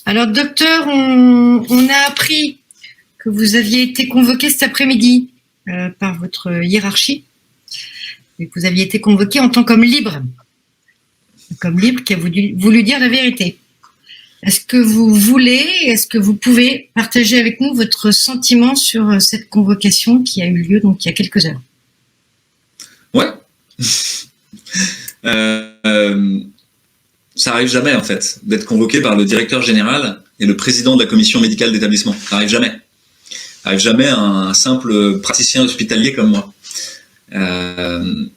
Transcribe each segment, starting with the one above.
Alors, docteur, on a appris que vous aviez été convoqué cet après-midi par votre hiérarchie et que vous aviez été convoqué en tant qu'homme libre qui a voulu dire la vérité. Est-ce que vous voulez, est-ce que vous pouvez partager avec nous votre sentiment sur cette convocation qui a eu lieu donc il y a quelques heures? Ouais. Ça arrive jamais en fait d'être convoqué par le directeur général et le président de la commission médicale d'établissement. Ça arrive jamais. Ça arrive jamais à un simple praticien hospitalier comme moi.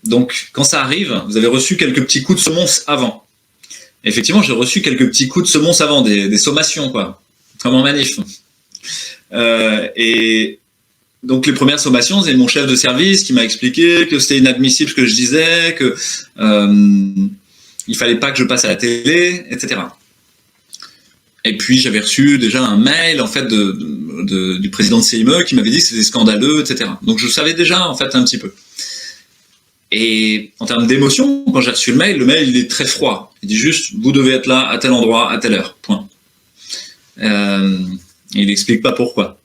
Donc quand ça arrive, vous avez reçu quelques petits coups de semonce avant. Effectivement, j'ai reçu quelques petits coups de semonce avant, des sommations quoi, comme en manif. Et donc les premières sommations, c'est mon chef de service qui m'a expliqué que c'était inadmissible ce que je disais, que il fallait pas que je passe à la télé, etc. Et puis j'avais reçu déjà un mail en fait du président de CIME qui m'avait dit que c'était scandaleux, etc. Donc je savais déjà en fait un petit peu. Et en termes d'émotion, quand j'ai reçu le mail il est très froid. Il dit juste vous devez être là à tel endroit à telle heure. Point. Il n'explique pas pourquoi.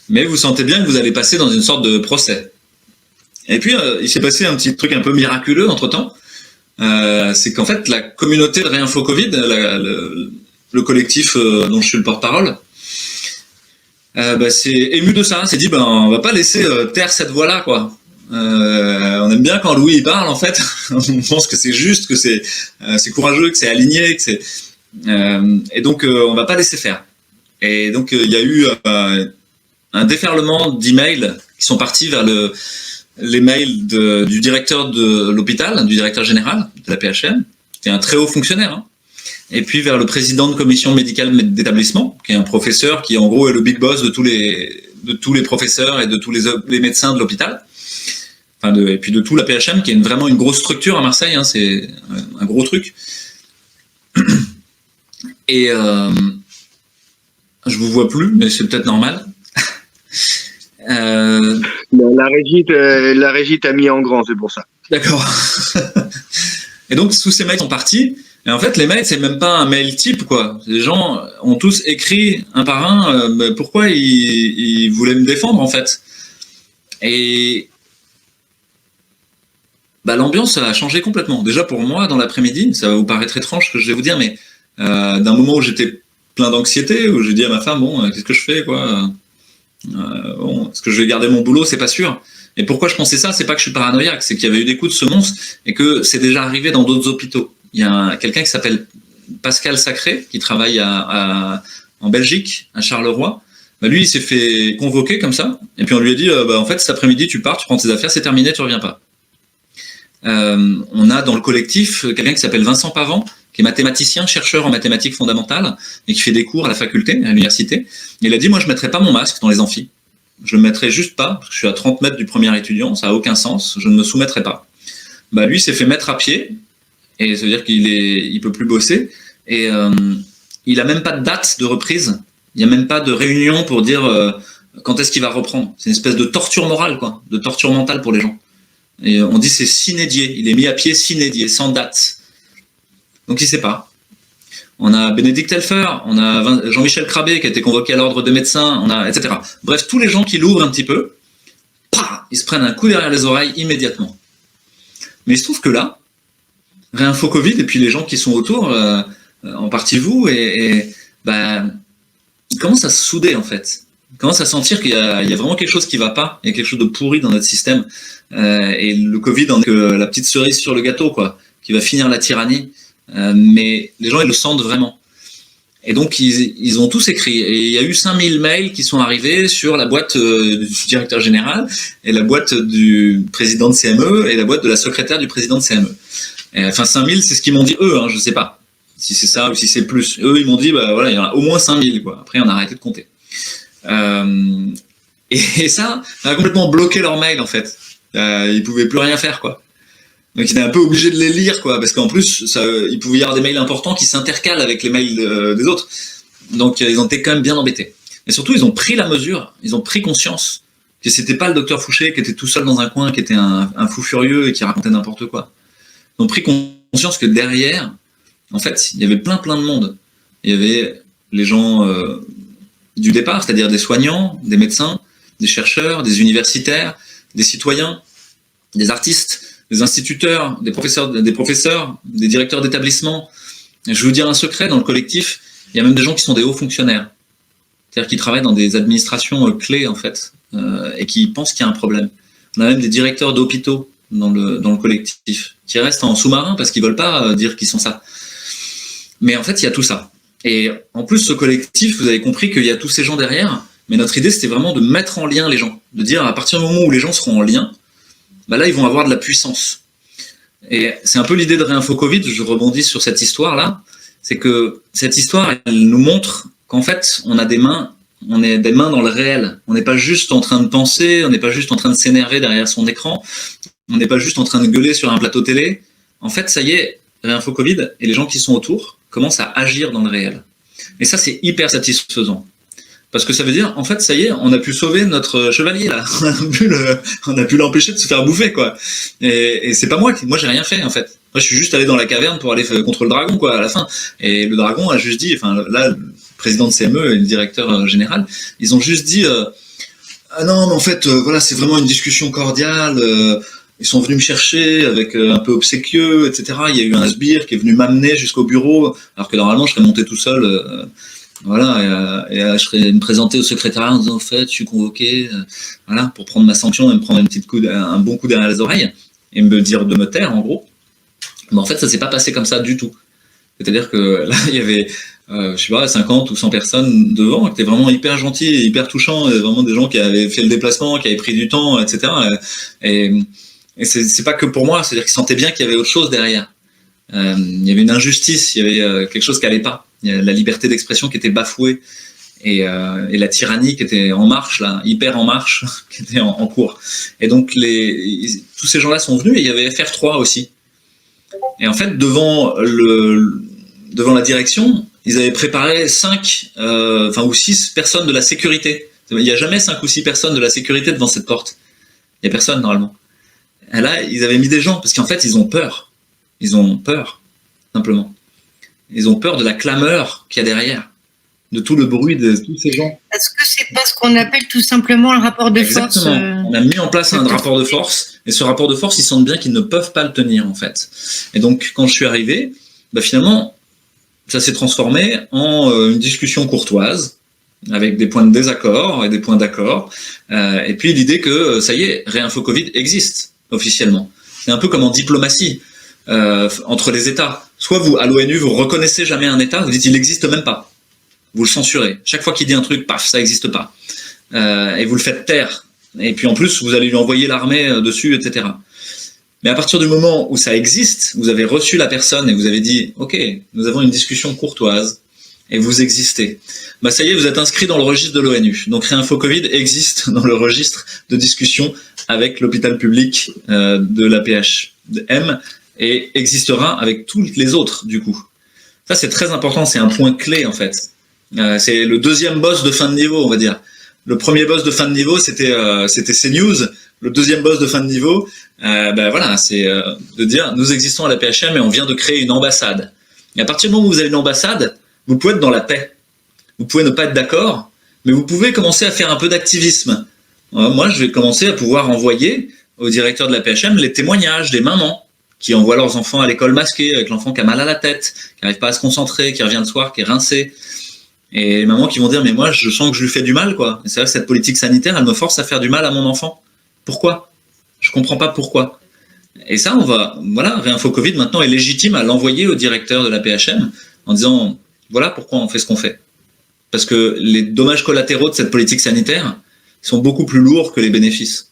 Mais vous sentez bien que vous allez passer dans une sorte de procès. Et puis il s'est passé un petit truc un peu miraculeux entre-temps. C'est qu'en fait la communauté de Réinfo Covid, le collectif dont je suis le porte-parole, c'est ému de ça, s'est dit on va pas laisser taire cette voix-là quoi. On aime bien quand Louis il parle en fait, on pense que c'est juste, que c'est courageux, que c'est aligné, que c'est et donc on va pas laisser faire. Et donc il y a eu un déferlement d'emails qui sont partis vers les mails du directeur de l'hôpital, du directeur général de la PHM, qui est un très haut fonctionnaire, hein, et puis vers le président de commission médicale d'établissement, qui est un professeur qui en gros est le big boss de tous les professeurs et de tous les médecins de l'hôpital, et puis de tout la PHM, qui est vraiment une grosse structure à Marseille, hein, c'est un gros truc. Et je vous vois plus, mais c'est peut-être normal. La régie t'a mis en grand, c'est pour ça. D'accord. Et donc tous ces mails sont partis. Et en fait, les mails, c'est même pas un mail type, quoi. Les gens ont tous écrit un par un pourquoi ils voulaient me défendre, en fait. Et l'ambiance a changé complètement. Déjà pour moi, dans l'après-midi, ça va vous paraître étrange ce que je vais vous dire, mais d'un moment où j'étais plein d'anxiété, où j'ai dit à ma femme, qu'est-ce que je fais, quoi. Est-ce que je vais garder mon boulot, c'est pas sûr. Et pourquoi je pensais ça, c'est pas que je suis paranoïaque, c'est qu'il y avait eu des coups de semonce et que c'est déjà arrivé dans d'autres hôpitaux. Il y a quelqu'un qui s'appelle Pascal Sacré, qui travaille en Belgique, à Charleroi. Lui, il s'est fait convoquer comme ça, et puis on lui a dit, en fait, cet après-midi, tu pars, tu prends tes affaires, c'est terminé, tu reviens pas. On a dans le collectif quelqu'un qui s'appelle Vincent Pavant, qui est mathématicien, chercheur en mathématiques fondamentales, et qui fait des cours à la faculté, à l'université. Il a dit, moi, je mettrai pas mon masque dans les amphis. Je le mettrai juste pas, parce que je suis à 30 mètres du premier étudiant, ça a aucun sens, je ne me soumettrai pas. Lui, s'est fait mettre à pied, et ça veut dire qu'il peut plus bosser, et il a même pas de date de reprise, il n'y a même pas de réunion pour dire quand est-ce qu'il va reprendre. C'est une espèce de torture morale, quoi, de torture mentale pour les gens. Et on dit c'est sine-die, il est mis à pied sine-die, sans date. Donc il sait pas. On a Bénédicte Helfer, on a Jean-Michel Crabé qui a été convoqué à l'ordre des médecins, on a etc. Bref, tous les gens qui l'ouvrent un petit peu, ils se prennent un coup derrière les oreilles immédiatement. Mais il se trouve que là, Réinfo Covid et puis les gens qui sont autour, en partie vous, ils commencent à se souder en fait. Ils commencent à sentir qu'il y a vraiment quelque chose qui va pas, il y a quelque chose de pourri dans notre système. Et le Covid en est que la petite cerise sur le gâteau, quoi, qui va finir la tyrannie. Mais les gens, ils le sentent vraiment. Et donc, ils ont tous écrit. Et il y a eu 5000 mails qui sont arrivés sur la boîte du directeur général et la boîte du président de CME et la boîte de la secrétaire du président de CME. Et, 5000, c'est ce qu'ils m'ont dit eux, hein, je sais pas si c'est ça ou si c'est plus. Eux, ils m'ont dit, voilà, il y en a au moins 5000, quoi. Après, on a arrêté de compter. Et ça a complètement bloqué leur mail, en fait. Ils pouvaient plus rien faire, quoi. Donc il est un peu obligé de les lire, quoi, parce qu'en plus, il pouvait y avoir des mails importants qui s'intercalent avec les mails des autres. Donc ils ont été quand même bien embêtés. Et surtout, ils ont pris la mesure, ils ont pris conscience que c'était pas le docteur Fouché qui était tout seul dans un coin, qui était un fou furieux et qui racontait n'importe quoi. Ils ont pris conscience que derrière, en fait, il y avait plein de monde. Il y avait les gens du départ, c'est-à-dire des soignants, des médecins, des chercheurs, des universitaires, des citoyens, des artistes, des instituteurs, des professeurs, des directeurs d'établissement. Je vais vous dire un secret, dans le collectif, il y a même des gens qui sont des hauts fonctionnaires, c'est-à-dire qui travaillent dans des administrations clés en fait, et qui pensent qu'il y a un problème. On a même des directeurs d'hôpitaux dans le collectif, qui restent en sous-marin parce qu'ils veulent pas dire qu'ils sont ça. Mais en fait, il y a tout ça. Et en plus, ce collectif, vous avez compris qu'il y a tous ces gens derrière, mais notre idée, c'était vraiment de mettre en lien les gens, de dire à partir du moment où les gens seront en lien, bah là, ils vont avoir de la puissance. Et c'est un peu l'idée de Réinfo Covid, je rebondis sur cette histoire-là, c'est que cette histoire, elle nous montre qu'en fait, on a des mains, on est des mains dans le réel. On n'est pas juste en train de penser, on n'est pas juste en train de s'énerver derrière son écran, on n'est pas juste en train de gueuler sur un plateau télé. En fait, ça y est, Réinfo Covid et les gens qui sont autour commencent à agir dans le réel. Et ça, c'est hyper satisfaisant. Parce que ça veut dire, en fait, ça y est, on a pu sauver notre chevalier, là. On a pu l'empêcher de se faire bouffer, quoi. Et c'est pas moi j'ai rien fait, en fait. Moi, je suis juste allé dans la caverne pour aller contre le dragon, quoi, à la fin. Et le dragon a juste dit, enfin, là, le président de CME et le directeur général, ils ont juste dit, ah non, mais en fait, voilà, c'est vraiment une discussion cordiale, ils sont venus me chercher avec un peu obséquieux, etc. Il y a eu un sbire qui est venu m'amener jusqu'au bureau, alors que normalement, je serais monté tout seul, voilà, et je serais me présenter au secrétariat en disant, en fait, je suis convoqué, voilà, pour prendre ma sanction et me prendre un bon coup derrière les oreilles, et me dire de me taire, en gros. Mais en fait, ça s'est pas passé comme ça du tout. C'est-à-dire que là, il y avait, je sais pas, 50 ou 100 personnes devant, qui étaient vraiment hyper gentils et hyper touchants, et vraiment des gens qui avaient fait le déplacement, qui avaient pris du temps, etc. Et c'est pas que pour moi, c'est-à-dire qu'ils sentaient bien qu'il y avait autre chose derrière. Il y avait une injustice, il y avait quelque chose qui allait pas. Il y a la liberté d'expression qui était bafouée et la tyrannie qui était en marche, là, hyper en marche, qui était en cours. Et donc tous ces gens-là sont venus et il y avait FR3 aussi. Et en fait, devant la direction, ils avaient préparé 5 ou 6 personnes de la sécurité. Il n'y a jamais 5 ou 6 personnes de la sécurité devant cette porte. Il n'y a personne normalement. Et là, ils avaient mis des gens parce qu'en fait, ils ont peur. Ils ont peur, simplement. Ils ont peur de la clameur qu'il y a derrière, de tout le bruit de tous ces gens. Est-ce que c'est pas ce qu'on appelle tout simplement le rapport de force? Exactement. On a mis en place un rapport de force, et ce rapport de force, ils sentent bien qu'ils ne peuvent pas le tenir, en fait. Et donc, quand je suis arrivé, finalement, ça s'est transformé en une discussion courtoise, avec des points de désaccord et des points d'accord, et puis l'idée que, ça y est, Réinfo Covid existe, officiellement. C'est un peu comme en diplomatie. Entre les États. Soit vous, à l'ONU, vous reconnaissez jamais un État, vous dites il n'existe même pas. Vous le censurez. Chaque fois qu'il dit un truc, paf, ça n'existe pas. Et vous le faites taire. Et puis en plus, vous allez lui envoyer l'armée dessus, etc. Mais à partir du moment où ça existe, vous avez reçu la personne et vous avez dit, ok, nous avons une discussion courtoise et vous existez. Ça y est, vous êtes inscrit dans le registre de l'ONU. Donc Réinfo Covid existe dans le registre de discussion avec l'hôpital public de l'AP-HM et existera avec toutes les autres, du coup. Ça, c'est très important, c'est un point clé, en fait. C'est le deuxième boss de fin de niveau, on va dire. Le premier boss de fin de niveau, c'était CNews. Le deuxième boss de fin de niveau, voilà, c'est de dire, nous existons à la PHM et on vient de créer une ambassade. Et à partir du moment où vous avez une ambassade, vous pouvez être dans la paix. Vous pouvez ne pas être d'accord, mais vous pouvez commencer à faire un peu d'activisme. Moi, je vais commencer à pouvoir envoyer au directeur de la PHM les témoignages des mamans qui envoient leurs enfants à l'école masqués, avec l'enfant qui a mal à la tête, qui n'arrive pas à se concentrer, qui revient le soir, qui est rincé. Et les mamans qui vont dire, mais moi, je sens que je lui fais du mal, quoi. Et c'est vrai que cette politique sanitaire, elle me force à faire du mal à mon enfant. Pourquoi? Je comprends pas pourquoi. Et ça, voilà, Réinfo Covid maintenant est légitime à l'envoyer au directeur de la PHM en disant, voilà pourquoi on fait ce qu'on fait. Parce que les dommages collatéraux de cette politique sanitaire sont beaucoup plus lourds que les bénéfices.